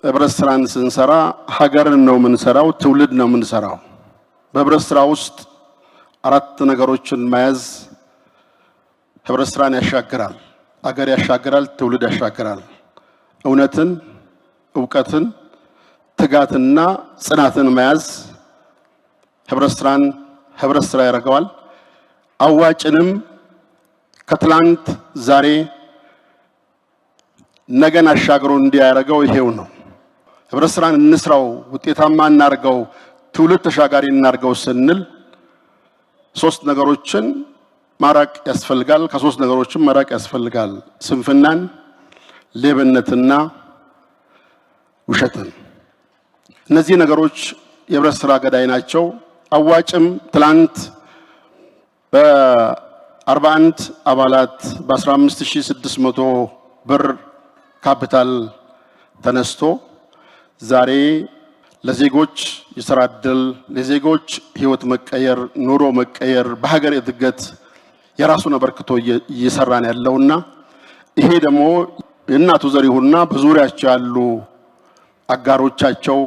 ህብረት ስራን ስንሰራ ሀገርን ነው የምንሰራው፣ ትውልድ ነው የምንሰራው። በህብረት ስራ ውስጥ አራት ነገሮችን መያዝ ህብረት ስራን ያሻግራል። አገር ያሻግራል፣ ትውልድ ያሻግራል። እውነትን፣ ዕውቀትን፣ ትጋትና ጽናትን መያዝ ህብረት ስራን ህብረት ስራ ያደርገዋል። አዋጭንም ከትላንት ዛሬ ነገን አሻግሮ እንዲያደርገው ይሄው ነው። ህብረት ስራን እንስራው፣ ውጤታማ እናርገው፣ ትውልድ ተሻጋሪ እናርገው ስንል ሶስት ነገሮችን ማራቅ ያስፈልጋል። ከሶስት ነገሮችን ማራቅ ያስፈልጋል። ስንፍናን፣ ሌብነትና ውሸትን። እነዚህ ነገሮች የህብረት ስራ ገዳይ ናቸው። አዋጭም ትላንት በ41 አባላት በ15600 ብር ካፒታል ተነስቶ ዛሬ ለዜጎች የሥራ ዕድል፣ ለዜጎች ህይወት መቀየር፣ ኑሮ መቀየር፣ በሀገር እድገት የራሱን አበርክቶ እየሰራን ያለውና ይሄ ደግሞ የእናቱ ዘር ይሁንና በዙሪያቸው ያሉ አጋሮቻቸው